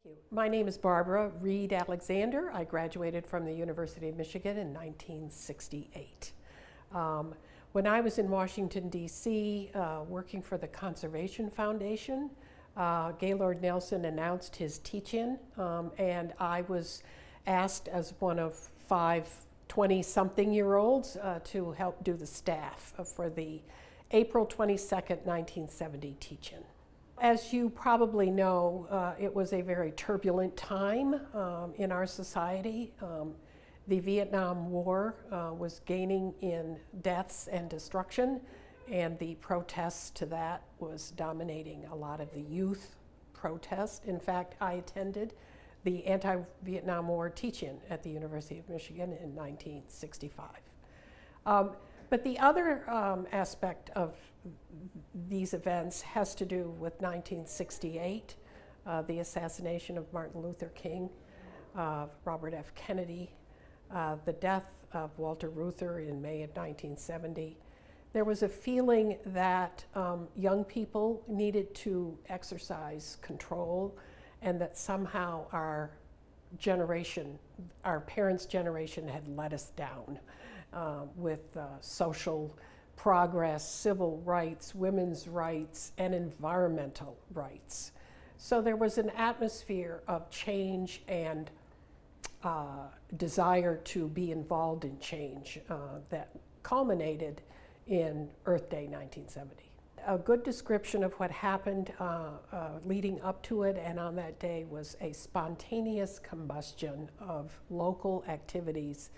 you. My name is Barbara Reed Alexander. I graduated from the University of Michigan in 1968. When I was in Washington, D.C., working for the Conservation Foundation, Gaylord Nelson announced his teach-in, and I was asked as one of 5 20-something-year-olds to help do the staff for the April 22nd, 1970 teach-in. As you probably know, it was a very turbulent time in our society. The Vietnam War was gaining in deaths and destruction, and the protests to that was dominating a lot of the youth protest. In fact, I attended the anti-Vietnam War teach-in at the University of Michigan in 1965. But the other aspect of these events has to do with 1968, the assassination of Martin Luther King, Robert F. Kennedy, the death of Walter Reuther in May of 1970. There was a feeling that young people needed to exercise control, and that somehow our generation, our parents' generation, had let us down with social progress, civil rights, women's rights, and environmental rights. So there was an atmosphere of change and desire to be involved in change that culminated in Earth Day 1970. A good description of what happened leading up to it and on that day was a spontaneous combustion of local activities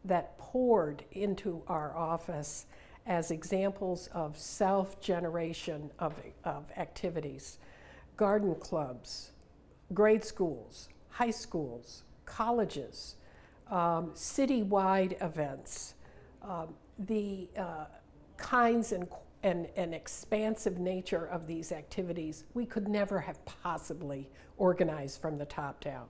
that poured into our office as examples of self-generation of activities. Garden clubs, grade schools, high schools, colleges, citywide events, the kinds and expansive nature of these activities we could never have possibly organized from the top down.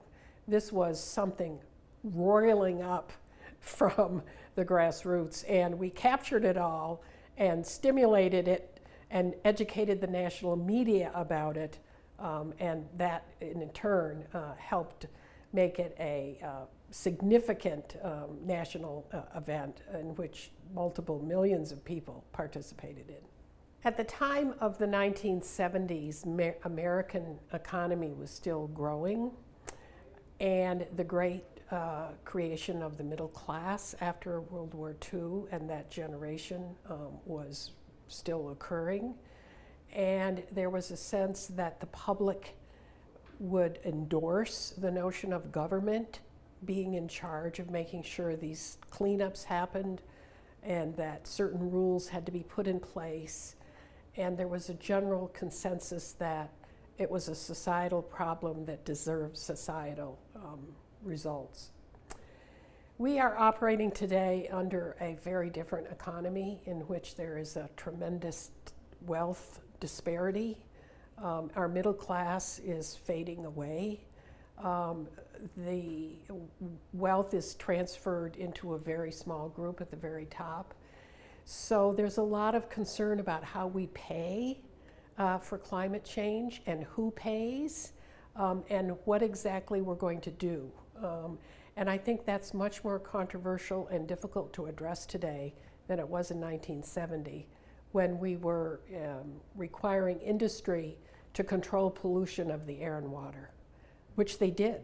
This was something roiling up from the grassroots, and we captured it all and stimulated it and educated the national media about it, and that in turn helped make it a significant national event in which multiple millions of people participated in. At the time of the 1970s, American economy was still growing, and the great creation of the middle class after World War II and that generation was still occurring. And there was a sense that the public would endorse the notion of government being in charge of making sure these cleanups happened and that certain rules had to be put in place. And there was a general consensus that it was a societal problem that deserved societal results. We are operating today under a very different economy in which there is a tremendous wealth disparity. Our middle class is fading away. The wealth is transferred into a very small group at the very top. So there's a lot of concern about how we pay for climate change and who pays and what exactly we're going to do. And I think that's much more controversial and difficult to address today than it was in 1970, when we were requiring industry to control pollution of the air and water, which they did,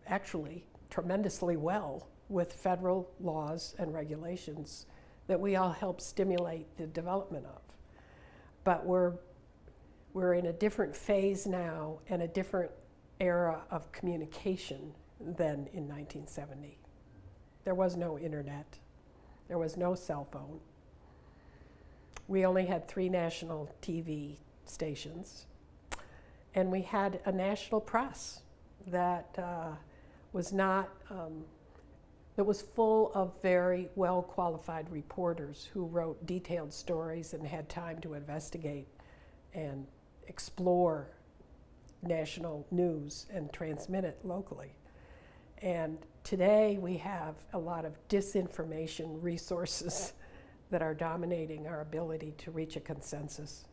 actually tremendously well with federal laws and regulations that we all helped stimulate the development of. But we're in a different phase now and a different era of communication than in 1970. There was no internet. There was no cell phone. We only had 3 national TV stations, and we had a national press that was not, that was full of very well-qualified reporters who wrote detailed stories and had time to investigate and explore national news and transmit it locally. And today we have a lot of disinformation resources that are dominating our ability to reach a consensus.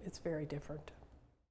It's very different.